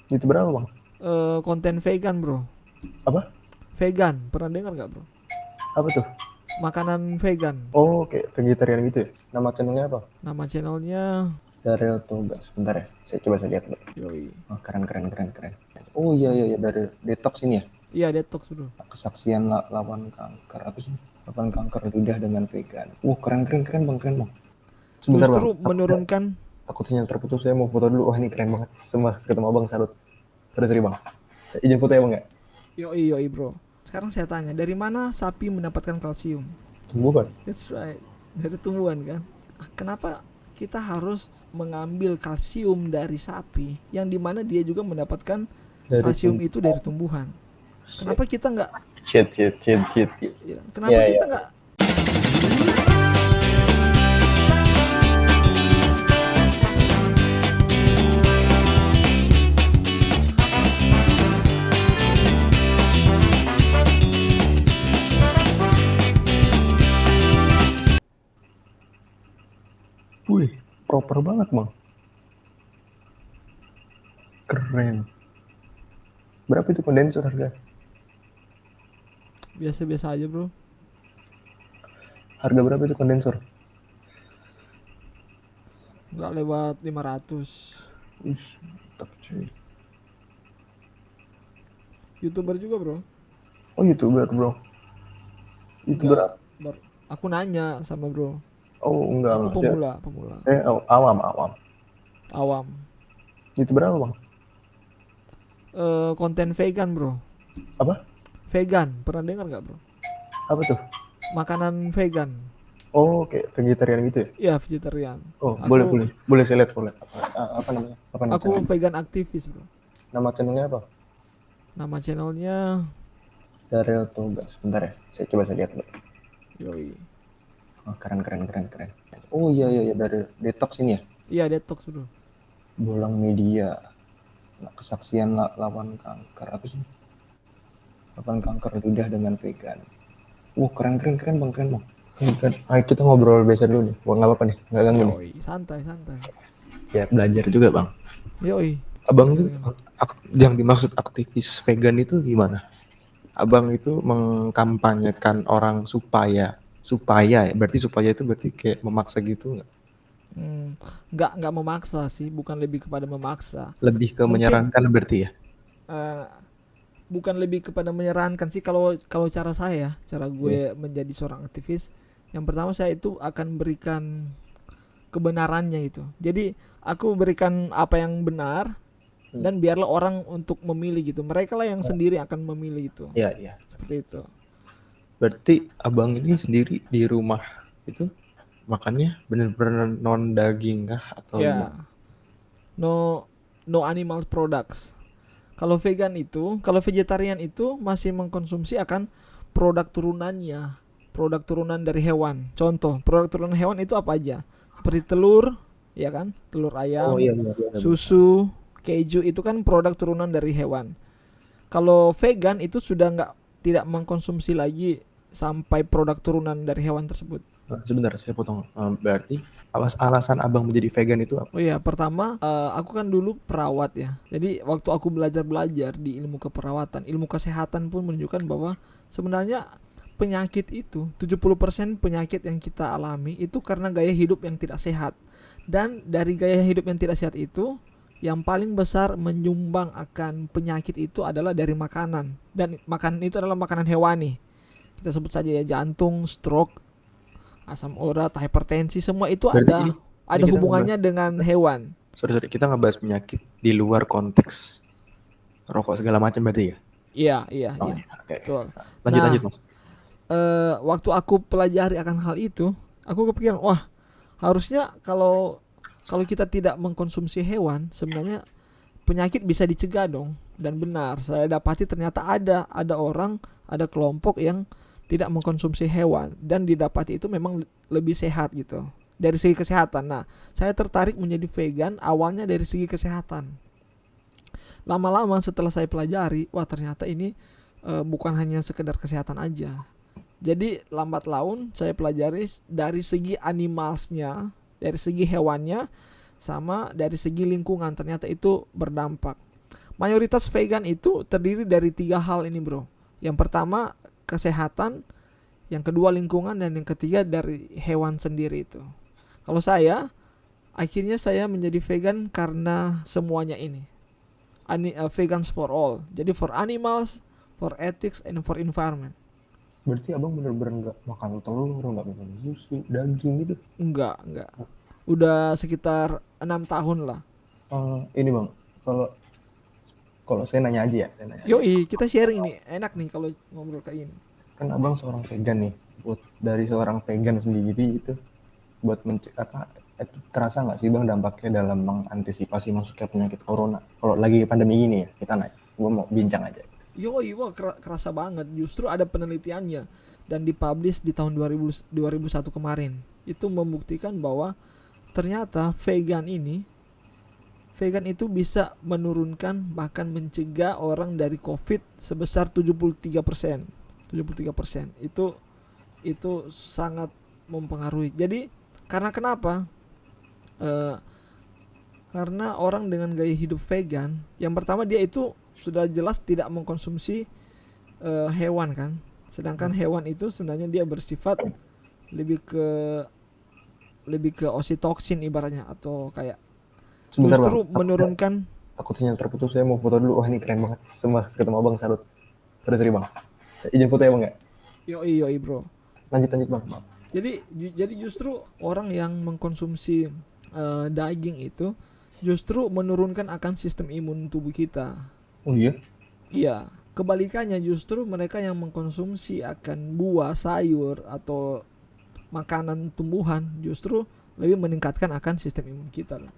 Itu berapa bang? Konten vegan bro. Apa? Vegan, pernah dengar nggak bro? Apa tuh? Makanan vegan. Oh, kayak vegetarian gitu ya? Nama channelnya apa? Nama channelnya Daryl Toga. Sebentar ya, saya lihat dulu. Yoi. Oh, keren keren keren keren. Oh iya iya iya, dari detox ini ya. Iya, detox bro. Kesaksian lawan kanker apa sih? Lawan kanker lidah dengan vegan. Keren keren keren bang, keren bang. Sebentar bang, Justru menurunkan. takut sinyal terputus. Saya mau foto dulu. Wah ini keren banget. Semua ketemu abang, salut. Sorry bang. Saya izin foto ya bang ya. Yoi yoi bro. Sekarang saya tanya, dari mana sapi mendapatkan kalsium? Tumbuhan That's right, dari tumbuhan kan. Kenapa kita harus mengambil kalsium dari sapi yang dimana dia juga mendapatkan dari kalsium itu dari tumbuhan? shit Kenapa kita nggak, shit shit shit shit shit. ya, kenapa Ya ya. kita nggak. Wih, proper banget bang. Keren. Berapa itu kondensor harga? Biasa-biasa aja bro. Harga berapa itu kondensor? Nggak lewat 500. Ih, mantap cuy. YouTuber juga bro. Oh YouTuber bro. Itu Nggak, berapa? aku nanya sama bro. Oh enggak, Aku saya, pemula saya awam awam. awam. Itu berapa bang? Konten vegan bro. Apa? Vegan, pernah dengar nggak bro? Apa tuh? Makanan vegan. Oh kayak vegetarian gitu ya? Ya, vegetarian. Oh boleh Aku boleh boleh, saya lihat boleh. Apa namanya? Apa nama aku channelnya? vegan aktivis bro. Nama channelnya apa? Nama channelnya Daryl Toga. Sebentar ya, saya lihat dulu. Yoi. Oh, keren keren keren keren. Oh iya iya iya, dari detox ini ya. Iya, detox bro. Bolang media. Kesaksian lawan kanker apa sih? Lawan kanker lidah dengan vegan. Keren keren keren bang, keren bang. Keren. Ayo kita ngobrol biasa dulu nih. Wah nggak apa-apa nih, nggak ganggu nih. Yoi, santai santai. Ya belajar juga bang. Yoi. Abang tuh Dengerin. yang dimaksud aktivis vegan itu gimana? Abang itu mengkampanyekan orang supaya ya, berarti supaya itu berarti kayak memaksa gitu nggak? Nggak memaksa sih, bukan lebih kepada memaksa. Lebih ke Mungkin menyarankan berarti ya? eh, bukan lebih kepada menyarankan sih, kalau kalau cara Iya. gue menjadi seorang aktivis. Yang pertama, saya itu akan berikan kebenarannya itu. Jadi aku berikan apa yang benar, Hmm. dan biarlah orang untuk memilih gitu. Mereka lah yang sendiri akan memilih gitu. Iya iya. Seperti itu. Berarti abang ini sendiri di rumah itu makannya bener-bener non daging kah atau gimana? Ya, no no animal products. Kalau vegetarian itu masih mengkonsumsi akan produk turunannya, produk turunan dari hewan. Contoh, produk turunan hewan itu apa aja? Seperti telur, ya kan? Telur Oh ayam, iya iya iya benar. susu, keju itu kan produk turunan dari hewan. Kalau vegan itu sudah nggak, tidak mengkonsumsi lagi sampai produk turunan dari hewan tersebut. Sebentar saya potong. Berarti alasan abang menjadi vegan itu apa? Oh iya, pertama, aku kan dulu perawat ya. Jadi waktu aku belajar di ilmu keperawatan, ilmu kesehatan pun menunjukkan bahwa sebenarnya penyakit itu 70% penyakit yang kita alami itu karena gaya hidup yang tidak sehat. Dan dari gaya hidup yang tidak sehat itu, yang paling besar menyumbang akan penyakit itu adalah dari makanan. Dan makanan itu adalah makanan hewani. Kita sebut saja ya, jantung, stroke, asam urat, hipertensi, semua itu Berarti ini ada kita ngebahas, hubungannya dengan hewan. sorry, kita ngebahas penyakit di luar konteks rokok segala macam berarti ya? Iya, iya, Oh iya. iya, oke oke. Betul. Lanjut Nah, mas. waktu aku pelajari akan hal itu, aku kepikiran, wah, harusnya kalau kalau kita tidak mengkonsumsi hewan, sebenarnya penyakit bisa dicegah dong. Dan benar, saya dapati ternyata ada orang, ada kelompok yang tidak mengkonsumsi hewan dan didapati itu memang lebih sehat gitu. Dari segi kesehatan. Nah, saya tertarik menjadi vegan awalnya dari segi kesehatan. Lama-lama setelah saya pelajari, wah ternyata ini bukan hanya sekedar kesehatan aja. Jadi lambat laun saya pelajari dari segi animalsnya, dari segi hewannya, sama dari segi lingkungan, ternyata itu berdampak. mayoritas vegan itu terdiri dari 3 hal ini bro. Yang pertama kesehatan, yang kedua lingkungan, dan yang ketiga dari hewan sendiri itu. Kalau saya, akhirnya saya menjadi vegan karena semuanya ini. Vegans for all. Jadi for animals, for ethics, and for environment. Berarti abang bener-bener nggak makan telur, nggak minum susu, daging gitu? Enggak. Udah sekitar 6 tahun lah. Ini bang, kalau kalau saya nanya aja ya, saya nanya. Yoi, kita sharing nih. Enak nih kalau ngobrol kayak ini. Kan abang seorang vegan nih, buat dari seorang vegan sendiri itu, buat terasa nggak sih bang dampaknya dalam mengantisipasi masuknya penyakit corona? Kalau lagi pandemi ini ya, kita naik, gue mau bincang aja. Yoi, wah kerasa banget. Justru ada penelitiannya dan dipublish di tahun 2001 kemarin. Itu membuktikan bahwa ternyata vegan itu bisa menurunkan bahkan mencegah orang dari COVID sebesar 73%. 73%. Itu sangat mempengaruhi. Jadi karena kenapa? Karena orang dengan gaya hidup vegan, yang pertama dia itu sudah jelas tidak mengkonsumsi hewan kan. Sedangkan hewan itu sebenarnya dia bersifat lebih ke oxytocin ibaratnya, atau kayak Sebentar justru bang, menurunkan. takut sinyal terputus, saya mau foto dulu. Wah ini keren banget, semua ketemu abang salut. Sorry bang, saya izin foto ya bang ya. Yoi bro. Lanjut bang. Jadi justru orang yang mengkonsumsi daging itu justru menurunkan akan sistem imun tubuh kita. Oh iya? Iya, kebalikannya justru mereka yang mengkonsumsi akan buah, sayur, atau makanan tumbuhan justru lebih meningkatkan akan sistem imun kita loh.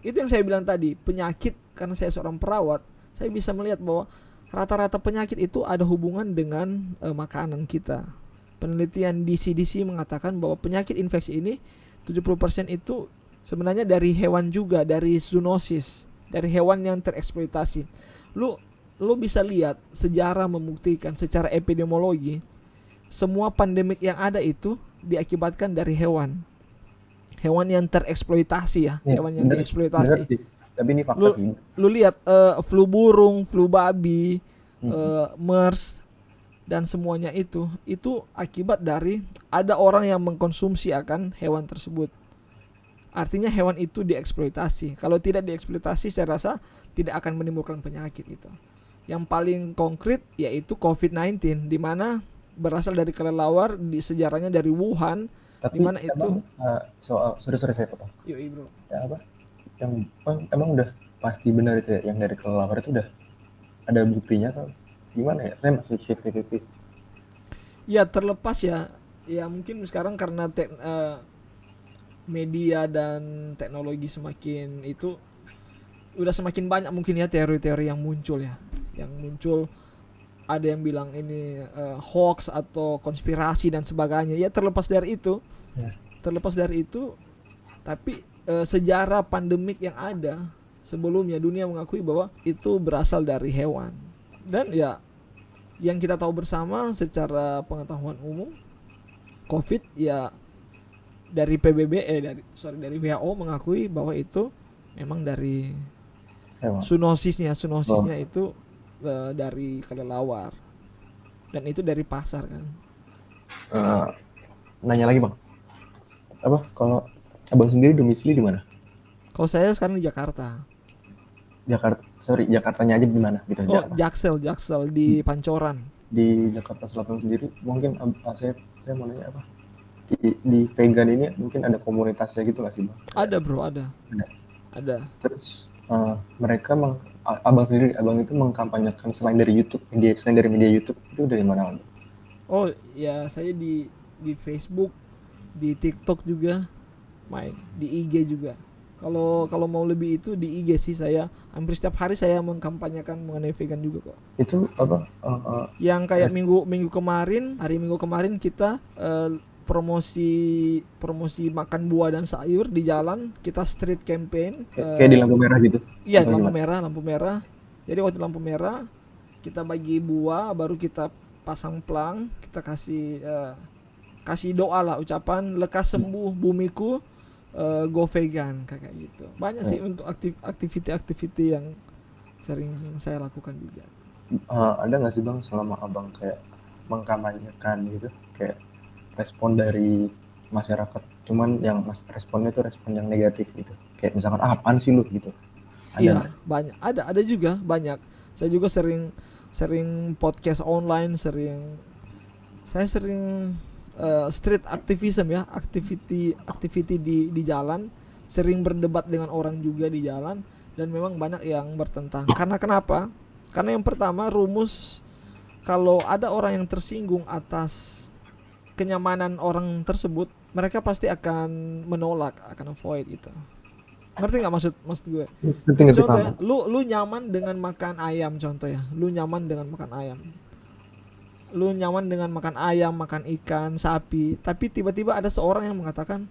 Itu yang saya bilang tadi, penyakit, karena saya seorang perawat, saya bisa melihat bahwa rata-rata penyakit itu ada hubungan dengan makanan kita. Penelitian di CDC mengatakan bahwa penyakit infeksi ini 70% itu sebenarnya dari hewan juga, dari zoonosis, dari hewan yang tereksploitasi. Lu bisa lihat sejarah membuktikan secara epidemiologi semua pandemik yang ada itu diakibatkan dari hewan yang tereksploitasi ya, hewan yang dieksploitasi. Bener sih, tapi ini fakta sih. Lu lihat flu burung, flu babi, MERS, dan semuanya itu akibat dari ada orang yang mengkonsumsi akan hewan tersebut. Artinya hewan itu dieksploitasi. Kalau tidak dieksploitasi, saya rasa tidak akan menimbulkan penyakit itu. Yang paling konkret yaitu COVID-19, di mana berasal dari kelelawar, di sejarahnya dari Wuhan. Tapi dimana itu soal sorry saya potong. Yoi bro. Ya apa? Yang emang udah pasti benar itu ya, yang dari kelelawar itu udah ada buktinya atau gimana ya? Saya masih shifty-shifty. Ya terlepas ya mungkin sekarang karena media dan teknologi semakin itu udah semakin banyak mungkin ya teori-teori yang muncul ya. Yang muncul ada yang bilang ini hoax atau konspirasi dan sebagainya. Ya terlepas dari itu, tapi sejarah pandemik yang ada sebelumnya dunia mengakui bahwa itu berasal dari hewan. Dan ya yang kita tahu bersama secara pengetahuan umum, COVID ya dari dari WHO mengakui bahwa itu memang dari zoonosisnya itu dari kelelawar, dan itu dari pasar kan. Nanya lagi bang, apa kalau abang sendiri domisili di mana? Kalau saya sekarang di Jakarta. Jakartanya aja di mana gitu? Oh, Jaksel di Pancoran. Di Jakarta Selatan sendiri mungkin saya mau nanya apa? Di vegan ini mungkin ada komunitasnya gitu nggak sih bang? Ada bro, ada. Terus mereka abang itu mengkampanyekan selain dari media YouTube itu dari mana? Oh ya, saya di Facebook, di TikTok juga main, di IG juga. Kalau mau lebih itu di IG sih, saya hampir setiap hari saya mengkampanyekan mengenai vegan juga kok. Itu apa? Yang kayak hari Minggu kemarin kita promosi makan buah dan sayur di jalan, kita street campaign. Kayak di lampu merah gitu? Iya, lampu merah. Jadi waktu lampu merah kita bagi buah, baru kita pasang pelang, kita kasih doa lah, ucapan lekas sembuh bumiku, go vegan kayak gitu. Banyak sih untuk aktiviti yang sering saya lakukan juga. Ada nggak sih bang selama abang kayak mengkampanyekan gitu, kayak respon dari masyarakat, cuman yang responnya itu respon yang negatif gitu, kayak misalkan apaan sih lu gitu, ada nggak Iya, sih? banyak. Ada juga banyak. Saya juga sering sering podcast online, saya sering street activism ya, activity di jalan, sering berdebat dengan orang juga di jalan, dan memang banyak yang bertentang. Karena kenapa? Karena yang pertama, rumus kalau ada orang yang tersinggung atas kenyamanan orang tersebut, mereka pasti akan menolak, akan avoid itu. Ngerti nggak maksud maksud gue? Ngerti Jadi ngerti contoh paham ya, bang. lu nyaman dengan makan ayam, contoh ya, lu nyaman dengan makan ayam, lu nyaman dengan makan ayam, makan ikan, sapi, tapi tiba-tiba ada seorang yang mengatakan,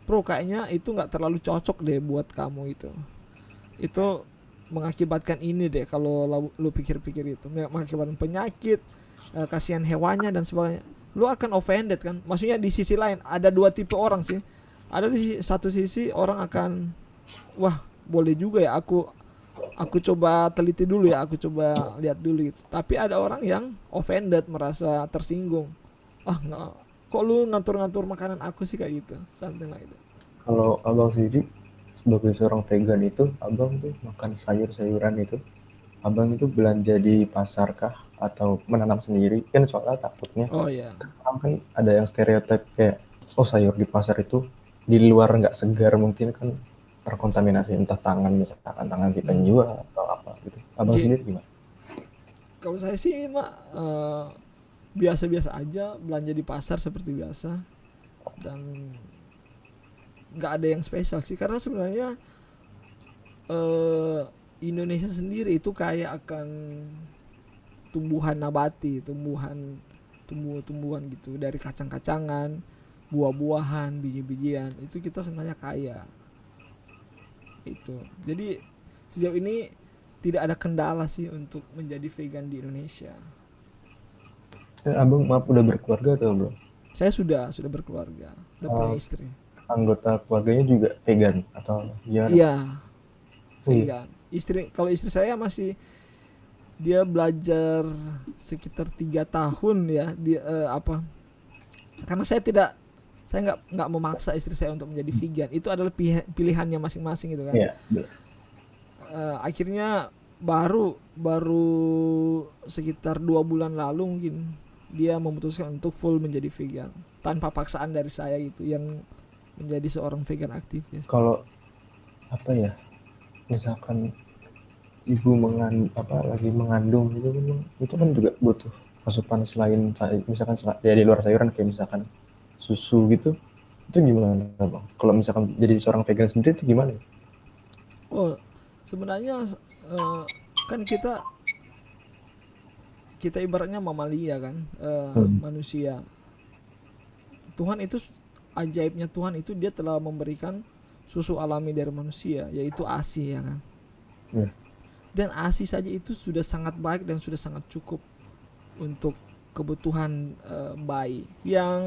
bro kayaknya itu nggak terlalu cocok deh buat kamu itu mengakibatkan ini deh, kalau lu pikir-pikir itu mengakibatkan penyakit, kasihan hewannya dan sebagainya. Lu akan offended kan? Maksudnya di sisi lain ada dua tipe orang sih. Ada di satu sisi orang akan, wah boleh juga ya, aku coba teliti dulu ya, aku coba lihat dulu gitu. Tapi ada orang yang offended, merasa tersinggung. Ah nggak, kok lu ngatur-ngatur makanan aku sih, kayak gitu, something like that. Kalau abang sendiri sebagai seorang vegan itu, abang tuh makan sayur-sayuran itu, abang itu belanja di pasar kah atau menanam sendiri? Kan soalnya takutnya Oh ya, orang kan ada yang stereotip kayak, oh sayur di pasar itu di luar nggak segar, mungkin kan terkontaminasi entah tangan, misalkan tangan si hmm. penjual atau apa gitu. Abang J sendiri gimana? kalau saya sih mak, biasa-biasa aja, belanja di pasar seperti biasa, dan nggak ada yang spesial sih, karena sebenarnya eh, Indonesia sendiri itu kaya akan tumbuhan nabati, tumbuhan gitu, dari kacang-kacangan, buah-buahan, biji-bijian, itu kita sebenarnya kaya itu. Jadi sejauh ini tidak ada kendala sih untuk menjadi vegan di Indonesia. Abang maaf udah berkeluarga atau belum? Saya sudah berkeluarga, udah punya Eh, istri. Anggota keluarganya juga vegan atau gimana? Iya, Oh iya. vegan. Kalau istri saya masih, dia belajar sekitar 3 tahun ya, dia karena saya nggak memaksa istri saya untuk menjadi vegan, itu adalah pilihannya masing-masing gitu kan. Iya, Akhirnya baru baru sekitar 2 bulan lalu mungkin dia memutuskan untuk full menjadi vegan tanpa paksaan dari saya gitu, yang menjadi seorang vegan aktivis. kalau apa ya, misalkan ibu lagi mengandung gitu kan, itu kan Hmm. juga butuh asupan selain misalkan ya di luar sayuran kayak misalkan susu gitu, itu gimana bang? Kalau misalkan jadi seorang vegan sendiri itu gimana ya? Oh, sebenarnya eh, kan kita kita ibaratnya mamalia kan, Hmm. manusia. Tuhan itu, ajaibnya Tuhan itu, dia telah memberikan susu alami dari manusia, yaitu ASI ya kan. Ya. Dan ASI saja itu sudah sangat baik dan sudah sangat cukup untuk kebutuhan bayi. Yang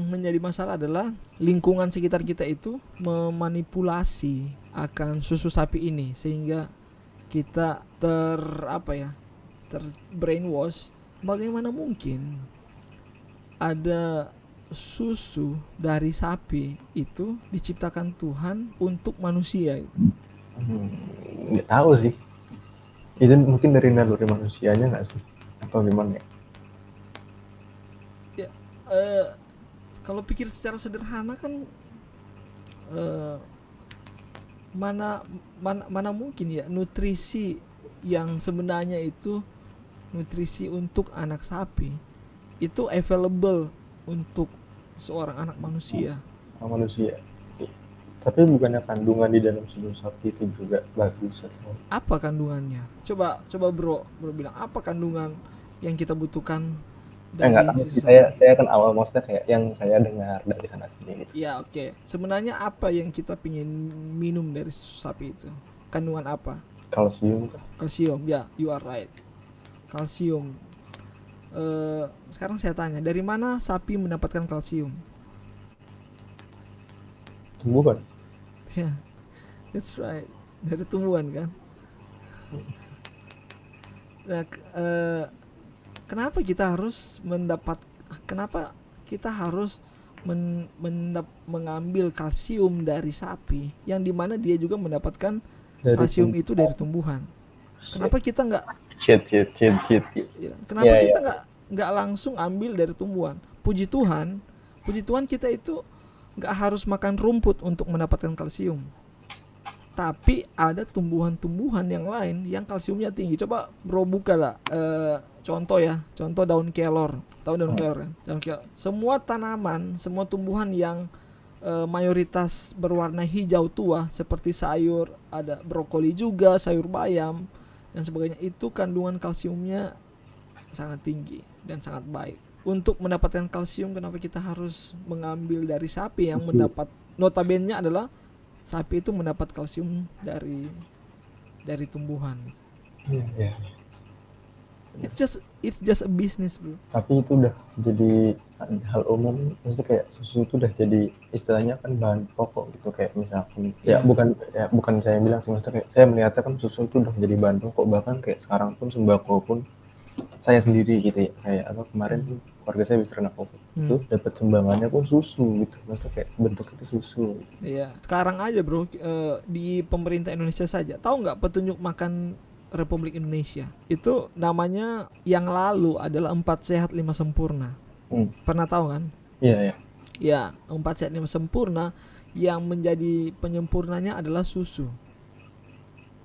menjadi masalah adalah lingkungan sekitar kita itu memanipulasi akan susu sapi ini, sehingga kita ter brainwash. Bagaimana mungkin ada susu dari sapi itu diciptakan Tuhan untuk manusia itu? Hmm, nggak tahu sih, itu mungkin dari naluri manusianya nggak sih atau gimana ya? Ya, kalau pikir secara sederhana kan, eh, mana mana mungkin ya nutrisi yang sebenarnya itu nutrisi untuk anak sapi itu available untuk seorang anak manusia. Sama manusia, tapi bukannya kandungan di dalam susu sapi itu juga bagus atau Apa kandungannya? Coba coba bro bilang apa kandungan yang kita butuhkan nggak dari tahu susu sih, sapi. saya kan awal maksudnya kayak yang saya dengar dari sana sini gitu. Ya oke, sebenarnya apa yang kita pingin minum dari susu sapi itu? Kandungan apa? Kalsium kah? Kalsium, ya, you are right. Kalsium. Sekarang saya tanya, dari mana sapi mendapatkan kalsium? Tumbuhan. Ya, that's right. Dari tumbuhan kan. Nah, kenapa kita harus kenapa kita harus mengambil kalsium dari sapi yang dimana dia juga mendapatkan Dari kalsium itu dari tumbuhan? Kenapa kita nggak shit. ya, Ya kenapa ya. kita nggak langsung ambil dari tumbuhan? Puji Tuhan kita itu nggak harus makan rumput untuk mendapatkan kalsium. Tapi ada tumbuhan-tumbuhan yang lain yang kalsiumnya tinggi. Coba bro buka lah, contoh daun kelor. Tahu daun kelor kan? Daun kelor. Semua tanaman, semua tumbuhan yang mayoritas berwarna hijau tua seperti sayur, ada brokoli juga, sayur bayam dan sebagainya, itu kandungan kalsiumnya sangat tinggi dan sangat baik. Untuk mendapatkan kalsium, kenapa kita harus mengambil dari sapi yang mendapat, notabene adalah sapi itu mendapat kalsium dari tumbuhan. Iya. It's just a business, bro. Tapi itu udah jadi hal umum, maksudnya kayak susu itu udah jadi istilahnya kan bahan pokok gitu, kayak misalkan Iya. bukan saya bilang sih, maksudnya kayak saya melihatnya kan susu itu udah menjadi bahan pokok, bahkan kayak sekarang pun sembako pun saya sendiri gitu ya, kayak apa kemarin tuh keluarga saya bisa terkena COVID itu dapat sumbangannya pun susu gitu, maksudnya kayak bentuk itu susu gitu. Iya. Sekarang aja bro, di pemerintah Indonesia saja, tahu nggak petunjuk makan Republik Indonesia itu namanya yang lalu adalah 4 sehat 5 sempurna. Pernah tahu kan? Iya. Ya, 4 sehat 5 sempurna, yang menjadi penyempurnanya adalah susu.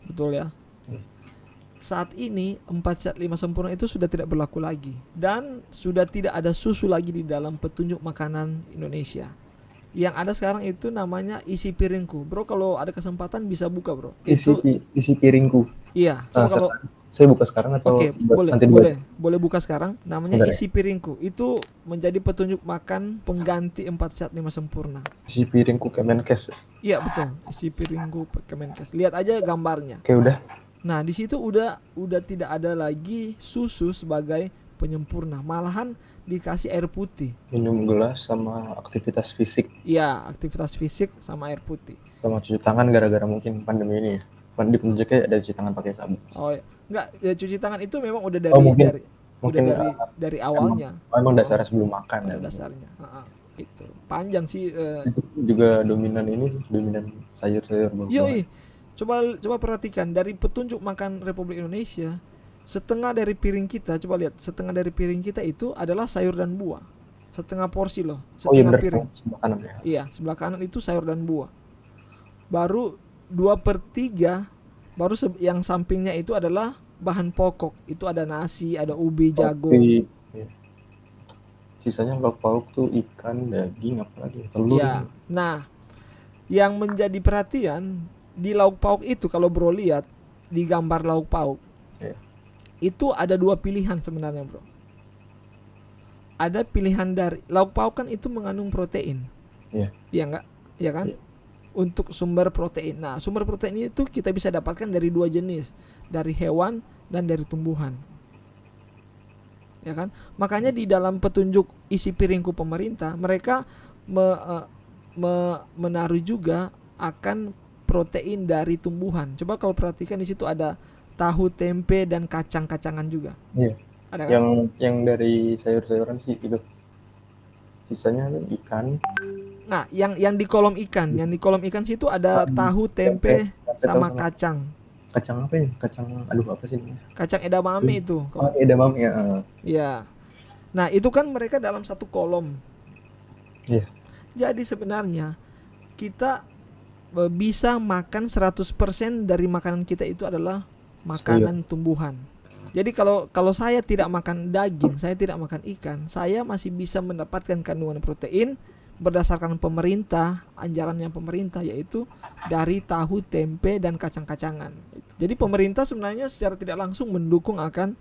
Betul ya? Saat ini 4 sehat 5 sempurna itu sudah tidak berlaku lagi, dan sudah tidak ada susu lagi di dalam petunjuk makanan Indonesia. Yang ada sekarang itu namanya isi piringku. Bro, kalau ada kesempatan bisa buka, bro. Isi piringku. Iya, coba kalau saya buka sekarang atau Oke, nanti boleh buka sekarang. Namanya sebentar isi piringku. Itu menjadi petunjuk makan pengganti 4 sehat 5 sempurna. Isi piringku Kemenkes. Iya, betul. Isi piringku Kemenkes. Lihat aja gambarnya. Oke, udah. Nah, di situ udah tidak ada lagi susu sebagai penyempurna. Malahan dikasih air putih. Minum gelas sama aktivitas fisik. Iya, aktivitas fisik sama air putih. Sama cuci tangan gara-gara mungkin pandemi ini ya. Di penunjuknya ada cuci tangan pakai sabun. Oh, ya. Enggak, ya, cuci tangan itu memang udah dari awalnya. Emang dasarnya sebelum makan ya. Dasarnya. Itu panjang sih. Juga dominan sayur-sayur buah. Yoi, coba perhatikan dari petunjuk makan Republik Indonesia, setengah dari piring kita, coba lihat, setengah dari piring kita itu adalah sayur dan buah. Setengah porsi loh, setengah piring. Sebelah kanan ya. Iya, sebelah kanan itu sayur dan buah. Baru 2/3, baru yang sampingnya itu adalah bahan pokok. Itu ada nasi, ada ubi, jagung. Ya. Sisanya lauk pauk tuh ikan, daging, apalagi telur. Ya. Nah, yang menjadi perhatian di lauk pauk itu, kalau bro lihat di gambar lauk pauk, itu ada 2 pilihan sebenarnya, bro. Ada pilihan dari lauk pauk kan itu mengandung protein. Iya. Iya enggak? Iya kan? Ya. Untuk sumber protein. Nah, sumber protein itu kita bisa dapatkan dari 2 jenis, dari hewan dan dari tumbuhan. Ya kan? Makanya di dalam petunjuk isi piringku pemerintah, mereka menaruh juga akan protein dari tumbuhan. Coba kalau perhatikan di situ ada tahu, tempe, dan kacang-kacangan juga. Iya. Ada kan? Yang dari sayur-sayuran sih itu. Sisanya kan ikan. Nah, yang di kolom ikan, situ ada tahu, tempe, sama kacang. Kacang apa ya? Apa sih namanya? Kacang edamame itu. Edamame ya. Ya. Nah, itu kan mereka dalam satu kolom. Iya. Jadi sebenarnya kita bisa makan 100% dari makanan kita itu adalah makanan tumbuhan. Jadi kalau saya tidak makan daging, saya tidak makan ikan, saya masih bisa mendapatkan kandungan protein berdasarkan pemerintah, anjurannya pemerintah, yaitu dari tahu, tempe, dan kacang-kacangan. Jadi pemerintah sebenarnya secara tidak langsung mendukung akan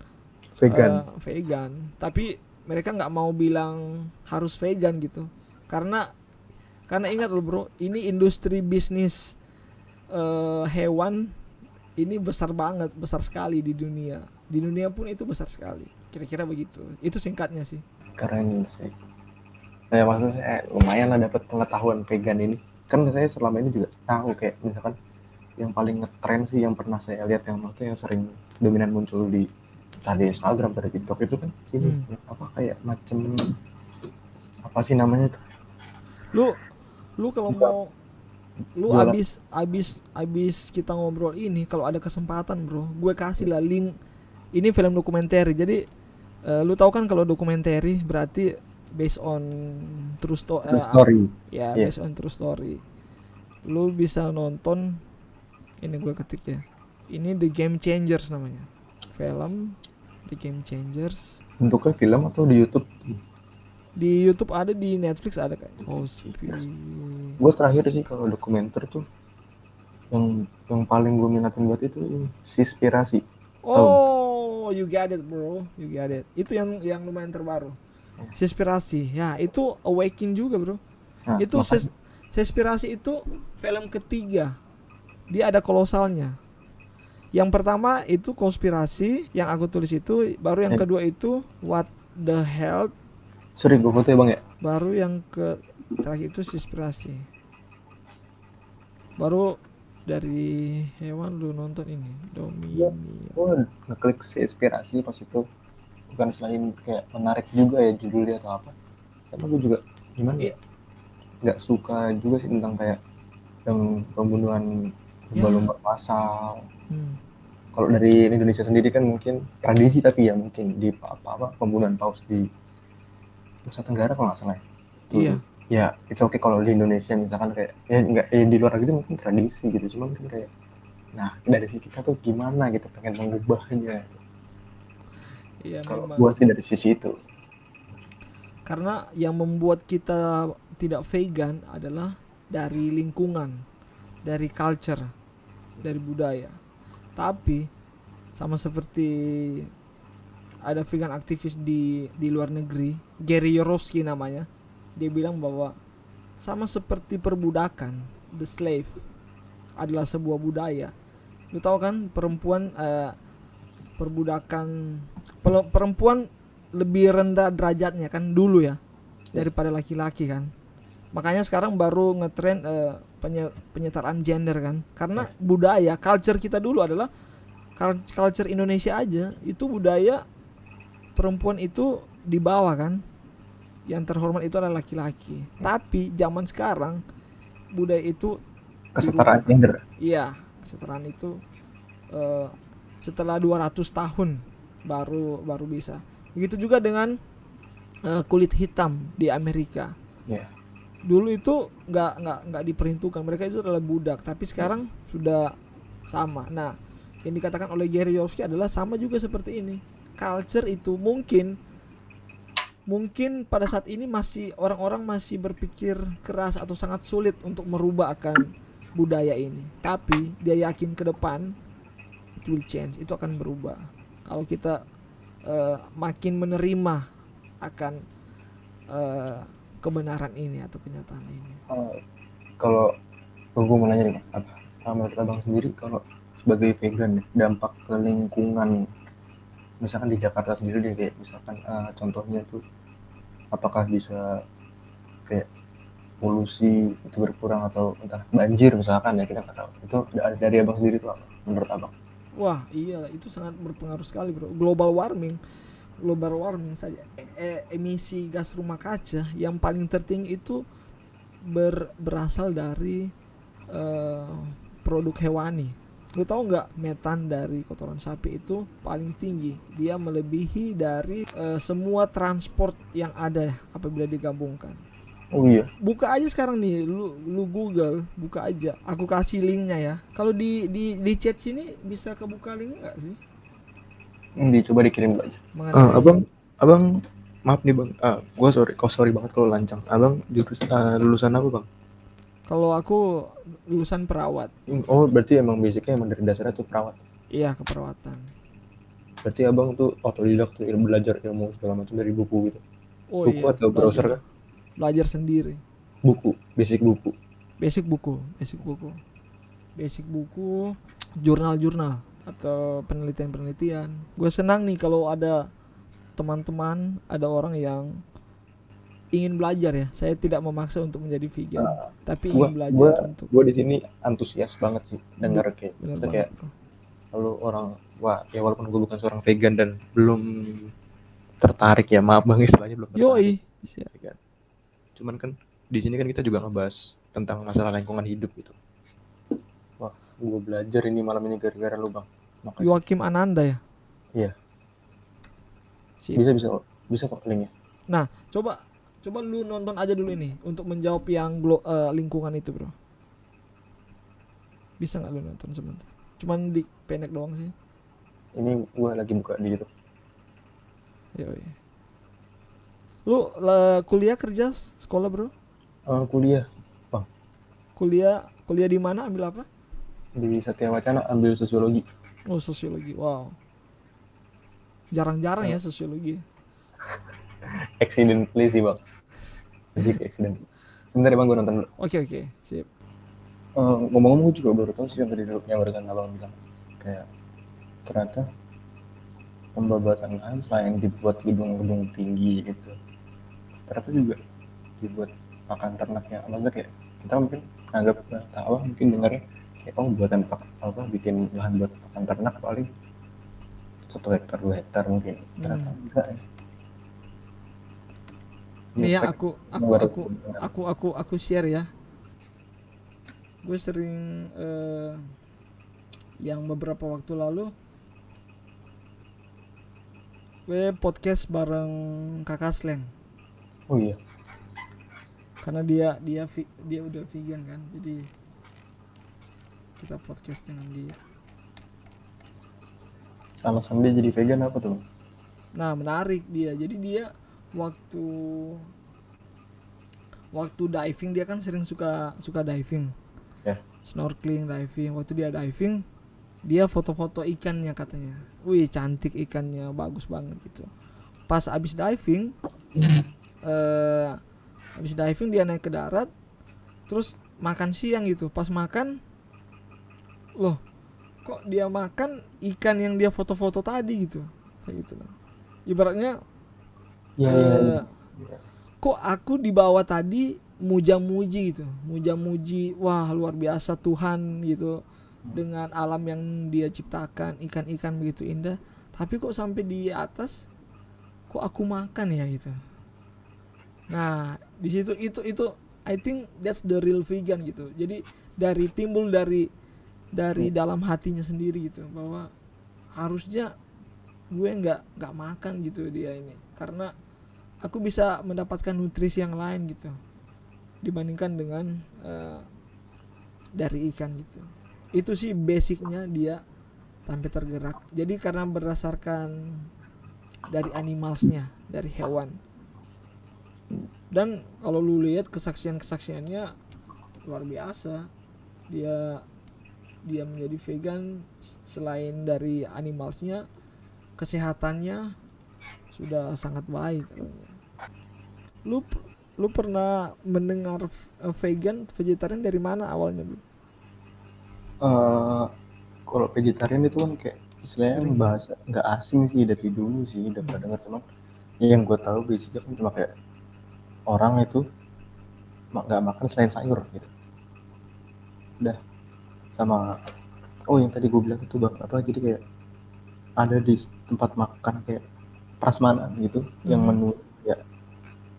vegan. Tapi mereka nggak mau bilang harus vegan gitu. Karena ingat loh bro, ini industri bisnis hewan ini besar banget, besar sekali di dunia. Di dunia pun itu besar sekali. Kira-kira begitu. Itu singkatnya sih. Keren sih. Nah, maksudnya saya lumayan lah dapat pengetahuan vegan ini. Kan saya selama ini juga tahu kayak misalkan yang paling ngetren sih yang pernah saya lihat, yang maksudnya yang sering dominan muncul di tadi Instagram, pada TikTok itu kan ini apa kayak macam apa sih namanya tuh, Lu lu kalau mau lu jualan abis kita ngobrol ini, kalau ada kesempatan bro, gue kasih lah link. Ini film dokumenter, jadi lu tahu kan kalau dokumenter berarti based on true story, story. ya Iya. based on true story. Lu bisa nonton, ini gue ketik ya, ini The Game Changers namanya, film The Game Changers. Bentuknya film atau di YouTube? Di YouTube ada, di Netflix ada kayak. Oh, Gue terakhir sih kalau dokumenter tuh yang paling gue minatin buat itu ini, Sispirasi. Tahu? Oh, you get it bro, you get it. Itu yang lumayan terbaru. Sispirasi, ya itu Awakening juga bro. Nah, Itu Sispirasi itu film ketiga. Dia ada kolosalnya. Yang pertama itu konspirasi yang aku tulis itu, baru yang kedua itu What the Hell. Sorry gue foto ya bang ya. Baru yang ke terakhir itu Sispirasi. Baru dari hewan lu nonton ini Dominion. Gue ngeklik Sispirasi pas itu bukan selain kayak menarik juga ya judulnya atau apa, karena gue juga gimana ya, nggak suka juga sih tentang kayak yang pembunuhan lumba-lumba massal. Kalau dari Indonesia sendiri kan mungkin tradisi, tapi ya mungkin di apa pembunuhan paus di Nusa Tenggara kalau nggak salah. Iya. Ya it's okay kalau di Indonesia misalkan kayak ya nggak di luar gitu mungkin tradisi gitu, cuma mungkin kayak nah dari sisi kita tuh gimana gitu pengen mengubahnya. Iya, kalau memang. Gua sih dari sisi itu. Karena yang membuat kita tidak vegan adalah dari lingkungan, dari culture, dari budaya. Tapi sama seperti ada vegan aktivis di luar negeri, Gary Yourofsky namanya, dia bilang bahwa sama seperti perbudakan, the slave adalah sebuah budaya. Lu tahu kan perbudakan perempuan lebih rendah derajatnya kan dulu ya daripada laki-laki kan. Makanya sekarang baru ngetren penyetaraan gender kan. Karena budaya, culture kita dulu adalah culture Indonesia aja, itu budaya perempuan itu di bawah kan. Yang terhormat itu adalah laki-laki. Tapi zaman sekarang budaya itu Kesetaraan gender. Iya, kesetaraan itu setelah 200 tahun baru bisa. Begitu juga dengan kulit hitam di Amerika. Yeah. Dulu itu nggak diperhitungkan, mereka itu adalah budak, tapi sekarang sudah sama. Nah, yang dikatakan oleh Gary Yourofsky adalah sama juga seperti ini. Culture itu mungkin pada saat ini masih orang-orang masih berpikir keras atau sangat sulit untuk merubah akan budaya ini. Tapi dia yakin ke depan it will change, itu akan berubah. Kalau kita makin menerima akan kebenaran ini atau kenyataan ini. Kalau gue mau nanya nih, apa menurut abang sendiri kalau sebagai vegan dampak ke lingkungan, misalkan di Jakarta sendiri deh, kayak misalkan contohnya tuh apakah bisa kayak polusi itu berkurang atau entah banjir misalkan ya, kita nggak tahu. Itu dari abang sendiri tuh apa menurut abang? Wah iya, itu sangat berpengaruh sekali bro. Global warming saja, emisi gas rumah kaca yang paling tertinggi itu berasal dari produk hewani. Lu tahu nggak, metan dari kotoran sapi itu paling tinggi, dia melebihi dari semua transport yang ada apabila digabungkan. Oh iya. Buka aja sekarang nih, lu Google, buka aja. Aku kasih linknya ya. Kalau di chat sini bisa kebuka link nggak sih? Dicoba dikirim aja. Abang maaf nih bang, gue sorry banget kalau lancang. Abang lulusan apa bang? Kalau aku lulusan perawat. Oh berarti emang basicnya emang dari dasarnya tuh perawat? Iya, keperawatan. Berarti abang tuh otodidak tuh belajar ilmu segala macam dari buku gitu? Oh buku iya, atau browser kan? Belajar sendiri. Buku, basic buku, jurnal atau penelitian. Gue senang nih kalau ada teman-teman, ada orang yang ingin belajar ya. Saya tidak memaksa untuk menjadi vegan, Nah, tapi gua ingin gua belajar untuk gua di sini antusias banget sih denger kayak benar itu banget kayak bro. kalau orang wah ya walaupun gue bukan seorang vegan dan belum tertarik ya maaf bang istilahnya belum tertarik Yoi. Siap. vegan. Cuman kan di sini kan kita juga ngebahas tentang masalah lingkungan hidup gitu. Wah, gue belajar ini malam ini gara-gara lu bang. Makasih. Joakim Ananda ya. Iya, Sip. bisa bisa bisa kok linknya. Nah, coba coba lu nonton aja dulu ini untuk menjawab yang lingkungan itu bro. Bisa nggak lu nonton sebentar? Cuman di pendek doang sih. Ini gue lagi buka di YouTube. Yoi. Lu kuliah kerja sekolah bro? Kuliah bang Kuliah di mana, ambil apa? di Satya Wacana ambil sosiologi. Oh sosiologi. Wow. Jarang-jarang ya Eh, sosiologi. accidentally sih bang. Jadi accident. Sebentar ya bang gue nonton dulu. Oke, sip. Ngomong-ngomong gue juga baru tahu sih yang tadi yang barusan abang bilang kayak ternyata pembabatan lahan selain dibuat gedung-gedung tinggi gitu ternyata juga dibuat pakan ternaknya. Maksudnya kayak kita mungkin anggap tahu mungkin dengarnya kayak buatan apa bikin lahan buat pakan ternak paling 1 hektar 2 hektar mungkin ternyata enggak ya. Ini Nih ya fact, aku ini aku baru aku kebenaran. aku share ya. Gue sering yang beberapa waktu lalu gue podcast bareng Kakak Sleng Oh iya, karena dia udah vegan kan, jadi kita podcast dengan dia. alasan dia jadi vegan apa tuh? Nah menarik dia, jadi dia waktu waktu diving, dia kan sering suka diving Ya. snorkeling, diving. Waktu dia diving, dia foto-foto ikannya katanya. Wih cantik ikannya, bagus banget gitu. Pas abis diving dia naik ke darat, terus makan siang gitu. Pas makan, loh kok dia makan ikan yang dia foto-foto tadi gitu, kayak gitu lah. Ibaratnya Ya, eh, ya. kok aku di bawah tadi muja-muji gitu, muja-muji, wah luar biasa Tuhan gitu dengan alam yang dia ciptakan, ikan-ikan begitu indah, tapi kok sampai di atas kok aku makan ya gitu. Nah di situ itu I think that's the real vegan gitu. Jadi timbul dari dalam hatinya sendiri gitu, bahwa harusnya gue nggak makan gitu dia ini, karena aku bisa mendapatkan nutrisi yang lain gitu dibandingkan dengan dari ikan gitu. Itu sih basicnya dia sampai tergerak. Jadi karena berdasarkan dari animalsnya, dari hewan. Dan kalau lu lihat kesaksiannya luar biasa. Dia menjadi vegan selain dari animalsnya, kesehatannya sudah sangat baik. Lu pernah mendengar vegetarian dari mana awalnya, Bu? Kalau vegetarian itu kan kayak istilahnya Sering. bahasa nggak asing sih dari dulu sih udah pernah dengar, cuman yang gue tahu basicnya kan cuma kayak orang itu nggak makan selain sayur gitu udah sama yang tadi gue bilang itu bang apa jadi kayak ada di tempat makan kayak prasmanan gitu yang menu ya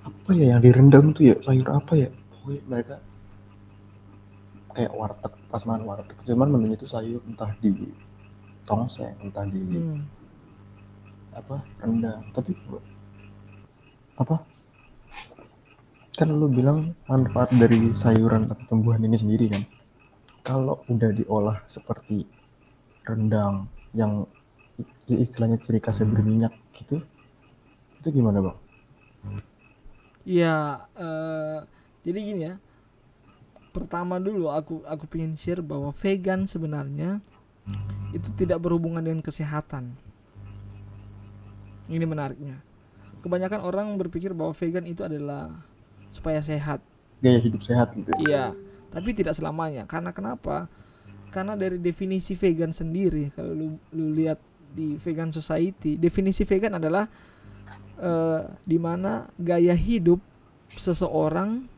apa ya yang direndang tuh ya sayur apa ya pokoknya mereka kayak warteg prasmanan warteg cuman menunya itu sayur entah di tongseng entah di apa rendang tapi apa kan lu bilang manfaat dari sayuran atau tumbuhan ini sendiri kan kalau udah diolah seperti rendang yang istilahnya ciri khasnya berminyak gitu itu gimana bang? Ya jadi gini ya, pertama dulu aku pengen share bahwa vegan sebenarnya itu tidak berhubungan dengan kesehatan. Ini menariknya, kebanyakan orang berpikir bahwa vegan itu adalah supaya sehat. Gaya hidup sehat gitu. Iya, tapi tidak selamanya. Karena kenapa? Karena dari definisi vegan sendiri, kalau lu lihat di Vegan Society, definisi vegan adalah di mana gaya hidup seseorang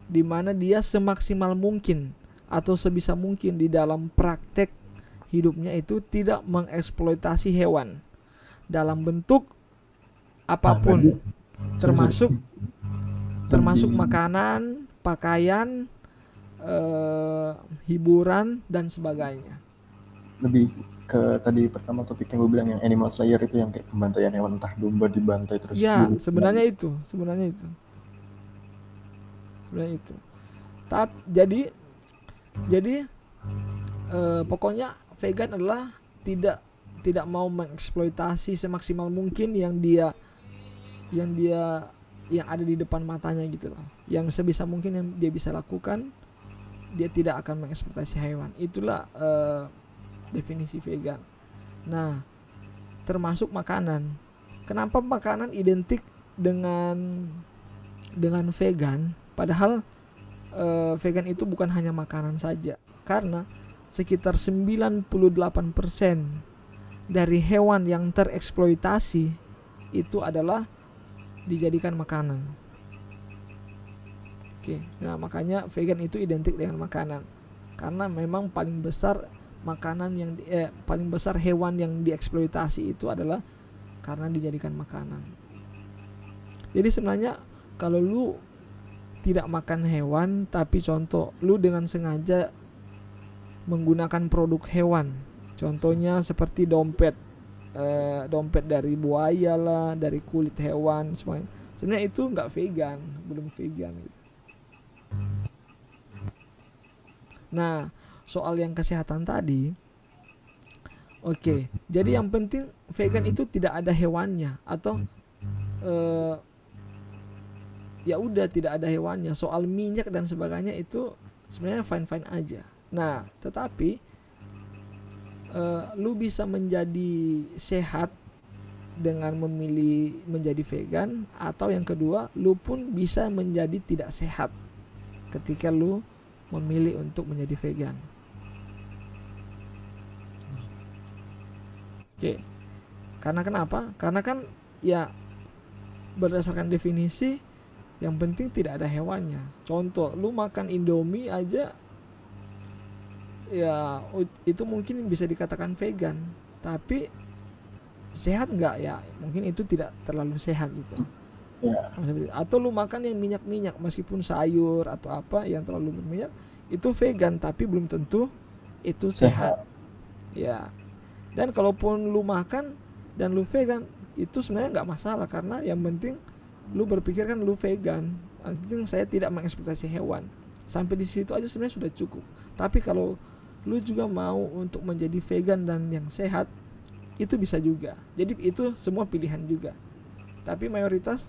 di mana dia semaksimal mungkin atau sebisa mungkin di dalam praktek hidupnya itu tidak mengeksploitasi hewan dalam bentuk apapun, termasuk Lebih- makanan, pakaian, hiburan dan sebagainya. lebih ke tadi pertama topik yang gue bilang yang animal slayer itu, yang kayak pembantaian hewan, entah domba dibantai terus Ya, dulu. sebenarnya itu. Jadi pokoknya vegan adalah tidak tidak mau mengeksploitasi semaksimal mungkin yang yang ada di depan matanya gitu loh. Yang sebisa mungkin yang dia bisa lakukan, dia tidak akan mengeksploitasi hewan. Itulah definisi vegan. Nah, termasuk makanan. Kenapa makanan identik dengan vegan? Padahal vegan itu bukan hanya makanan saja. Karena sekitar 98% dari hewan yang tereksploitasi itu adalah dijadikan makanan. Oke, nah makanya vegan itu identik dengan makanan. Karena memang paling besar paling besar hewan yang dieksploitasi itu adalah karena dijadikan makanan. Jadi sebenarnya kalau lu tidak makan hewan, tapi contoh lu dengan sengaja menggunakan produk hewan, contohnya seperti dompet dari buaya lah, dari kulit hewan, semuanya. Sebenarnya itu nggak vegan, belum vegan gitu. Nah, soal yang kesehatan tadi, oke. Jadi yang penting vegan itu tidak ada hewannya atau ya udah tidak ada hewannya. Soal minyak dan sebagainya itu sebenarnya fine-fine aja. Nah, tetapi lu bisa menjadi sehat dengan memilih menjadi vegan, atau yang kedua, lu pun bisa menjadi tidak sehat ketika lu memilih untuk menjadi vegan. Oke. Karena kenapa? Karena kan ya berdasarkan definisi yang penting tidak ada hewannya. Contoh, lu makan Indomie aja ya itu mungkin bisa dikatakan vegan, tapi sehat nggak ya? Mungkin itu tidak terlalu sehat gitu. Ya, Atau lu makan yang minyak-minyak, meskipun sayur atau apa yang terlalu berminyak, itu vegan tapi belum tentu itu sehat. sehat. Ya. Dan kalaupun lu makan dan lu vegan, itu sebenarnya nggak masalah, karena yang penting lu berpikir kan lu vegan. Yang penting saya tidak mengeksploitasi hewan. Sampai di situ aja sebenarnya sudah cukup. Tapi kalau lu juga mau untuk menjadi vegan dan yang sehat, itu bisa juga. Jadi itu semua pilihan juga. Tapi mayoritas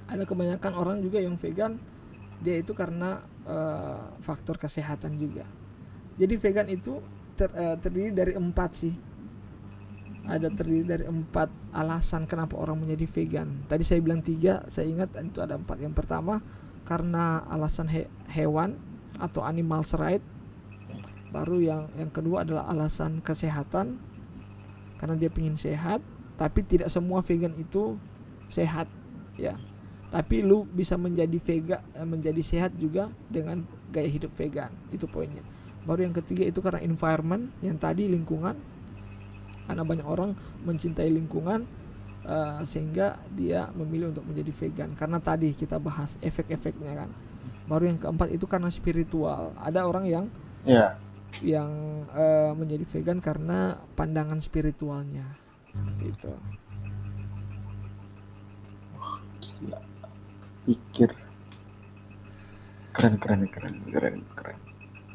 ada kebanyakan orang juga yang vegan, dia itu karena faktor kesehatan juga. Jadi vegan itu terdiri dari 4 sih. Ada terdiri dari 4 alasan kenapa orang menjadi vegan. Tadi saya bilang 3, saya ingat itu ada 4. Yang pertama karena alasan hewan atau animal rights. Baru yang kedua adalah alasan kesehatan, karena dia pengen sehat. Tapi tidak semua vegan itu sehat ya. Tapi lu bisa menjadi vegan, menjadi sehat juga dengan gaya hidup vegan. Itu poinnya. Baru yang ketiga itu karena environment, yang tadi lingkungan. Karena banyak orang mencintai lingkungan, sehingga dia memilih untuk menjadi vegan. Karena tadi kita bahas efek-efeknya kan. Baru yang keempat itu karena spiritual. Ada orang yang menjadi vegan karena pandangan spiritualnya. Seperti itu. Gila. Pikir keren.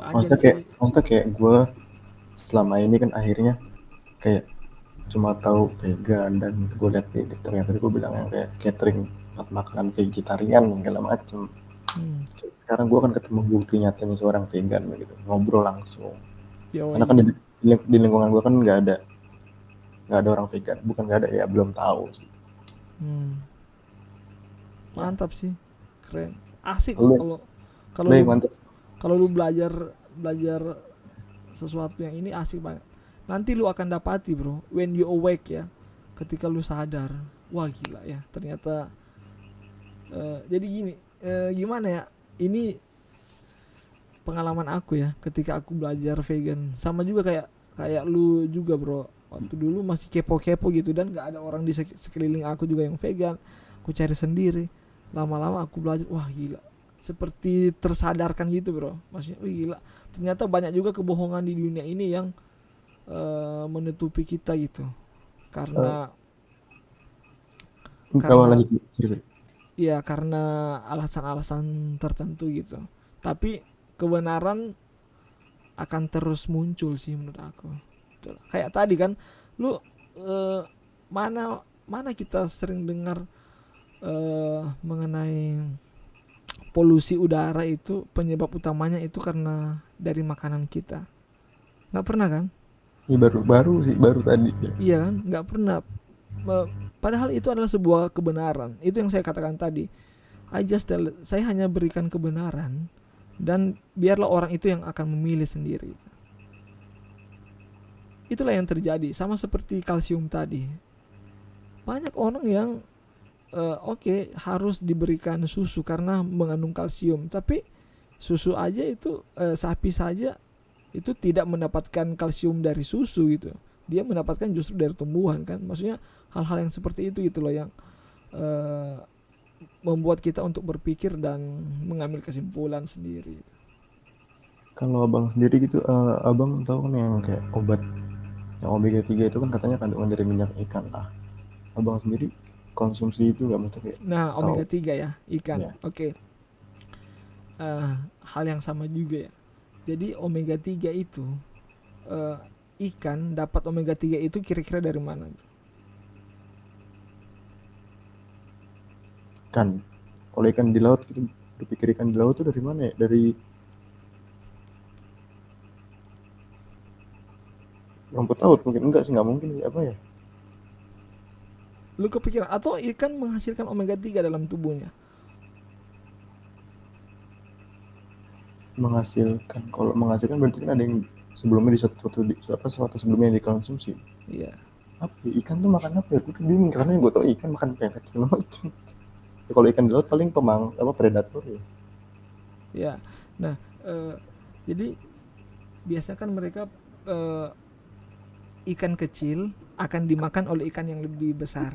Maksudnya kayak gue selama ini kan akhirnya kayak cuma tahu vegan, dan gue lihat ternyata gue bilang yang kayak catering, makan vegetarian segala macem. Sekarang gue akan ketemu bukti nyatanya seorang vegan gitu, ngobrol langsung. Karena kan di lingkungan gue kan nggak ada orang vegan, bukan nggak ada ya, belum tahu sih. Mantap sih, keren, asik kalau lu belajar sesuatu yang ini asik banget. Nanti lu akan dapati bro, when you awake ya, ketika lu sadar, wah gila ya ternyata. Jadi gini, gimana ya? Ini pengalaman aku ya ketika aku belajar vegan. Sama juga kayak kayak lu juga, Bro. Waktu dulu masih kepo-kepo gitu dan nggak ada orang di sekeliling aku juga yang vegan. Aku cari sendiri. Lama-lama aku belajar, wah gila. Seperti tersadarkan gitu, Bro. Maksudnya, wih gila. Ternyata banyak juga kebohongan di dunia ini yang menutupi kita gitu. Eh, Karena kalau karena lanjut sorry. ya karena alasan-alasan tertentu gitu. Tapi kebenaran akan terus muncul sih menurut aku. Kayak tadi kan, lu eh, mana mana kita sering dengar mengenai polusi udara itu penyebab utamanya itu karena dari makanan kita. Nggak pernah kan? Ini baru sih, baru tadi ya. Iya kan? Nggak pernah. Padahal itu adalah sebuah kebenaran. Itu yang saya katakan tadi. Saya hanya berikan kebenaran dan biarlah orang itu yang akan memilih sendiri. Itulah yang terjadi. Sama seperti kalsium tadi. Banyak orang yang oke, harus diberikan susu karena mengandung kalsium, tapi susu aja itu sapi saja itu tidak mendapatkan kalsium dari susu gitu. Dia mendapatkan justru dari tumbuhan kan. Maksudnya hal-hal yang seperti itu gitu loh yang eh, membuat kita untuk berpikir dan mengambil kesimpulan sendiri. Kalau abang sendiri gitu, abang tahu kan yang kayak obat yang omega 3 itu kan katanya kandungan dari minyak ikan. Abang sendiri konsumsi itu nggak, maksudnya kayak Nah, tahu omega 3 ya, ikan. ya. Oke. Hal yang sama juga ya. Jadi omega 3 itu eh, ikan dapat omega 3 itu kira-kira dari mana? Kan kalau ikan di laut, kita berpikir ikan di laut tuh dari mana ya? Dari rumput laut mungkin, enggak sih, nggak mungkin, apa ya, Lu kepikiran atau ikan menghasilkan omega 3 dalam tubuhnya? menghasilkan. Kalau menghasilkan berarti kan ada yang sebelumnya di suatu sebelumnya yang dikonsumsi. Iya. Apa ya? Ikan tuh makan apa ya? Gue tuh bingung karena yang gue tau ikan makan pelet segala macam. Ya, kalau ikan di laut paling predator ya. Ya. Nah, jadi biasanya kan mereka eh, ikan kecil akan dimakan oleh ikan yang lebih besar.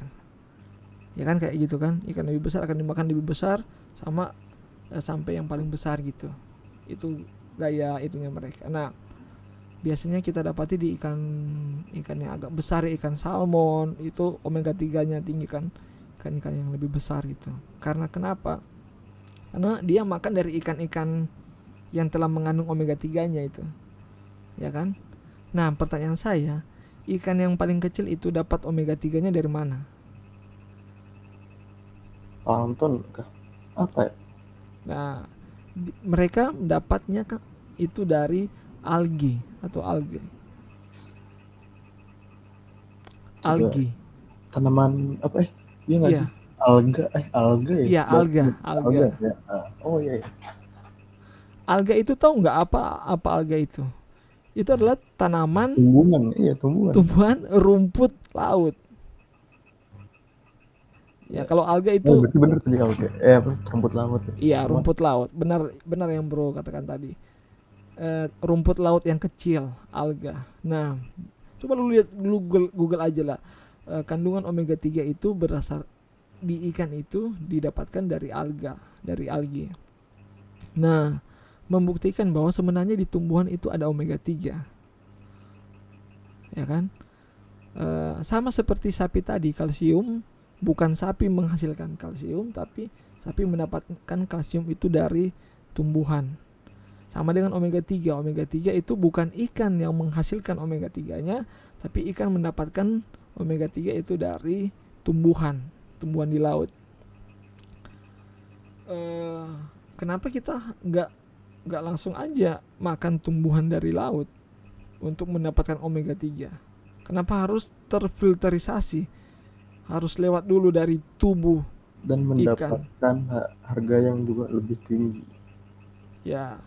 Ya kan kayak gitu kan? Ikan lebih besar akan dimakan lebih besar sama sampai yang paling besar gitu. Itu gaya itunya mereka. Nah, biasanya kita dapati di ikan yang agak besar, ikan salmon itu omega 3-nya tinggi kan. Ikan-ikan yang lebih besar gitu. Karena kenapa? Karena dia makan dari ikan-ikan yang telah mengandung omega 3-nya itu. Ya kan? Nah, pertanyaan saya, ikan yang paling kecil itu dapat omega 3-nya dari mana? Plankton kah? Apa ya? Nah, mereka dapatnya kan itu dari algi atau alge. Coba Algi. tanaman apa iya nggak sih? Iya, Alga ya? iya alga. Alga ya. Oh iya, iya. Alga itu tahu nggak apa alga itu? Itu adalah tanaman Tumbuhan, iya tumbuhan. tumbuhan rumput laut. Ya, Ya. kalau alga Oh, itu berarti bener tadi alga. Apa? Rumput laut ya. iya Cuma rumput laut. Benar benar yang Bro katakan tadi. Rumput laut yang kecil, alga. Nah, coba lu lihat lu Google aja lah. Kandungan omega 3 itu berasal di ikan itu didapatkan dari alga, dari algi. Nah, membuktikan bahwa sebenarnya di tumbuhan itu ada omega 3. Ya kan? Sama seperti sapi tadi, kalsium bukan sapi menghasilkan kalsium, tapi sapi mendapatkan kalsium itu dari tumbuhan. Sama dengan omega 3. Omega 3 itu bukan ikan yang menghasilkan omega 3-nya, tapi ikan mendapatkan omega 3 itu dari tumbuhan di laut. Kenapa kita nggak langsung aja makan tumbuhan dari laut untuk mendapatkan omega 3? Kenapa harus terfilterisasi? Harus lewat dulu dari tubuh dan ikan. mendapatkan harga yang juga lebih tinggi. Ya.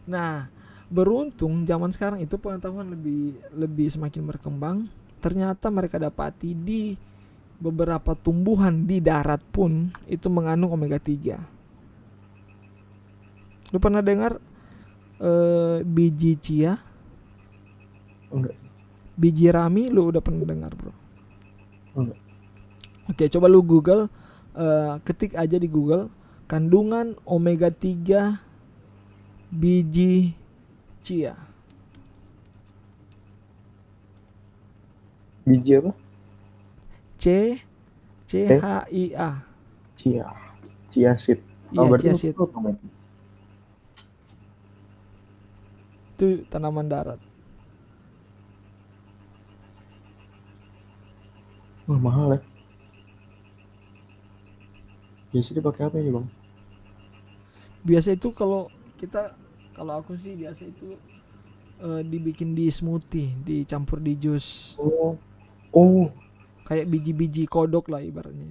Nah, beruntung zaman sekarang itu pengetahuan lebih semakin berkembang. Ternyata mereka dapati di beberapa tumbuhan di darat pun itu mengandung omega 3. Lu pernah dengar biji chia, Enggak sih. biji rami, lu udah pernah dengar, bro? Enggak. Oke, coba lu Google, ketik aja di Google kandungan omega 3 biji chia. Biji apa? C C Eh, H I A. chia. Chia seed. Oh, Iya, berarti chia lu seed. tahu dong, men. Itu tanaman darat. Wah, mahal ya. Biasanya dipakai apa ini, Bang? Biasa itu kalau aku sih biasa itu dibikin di smoothie, dicampur di jus. Oh. Oh, Kayak biji-biji kodok lah ibaratnya.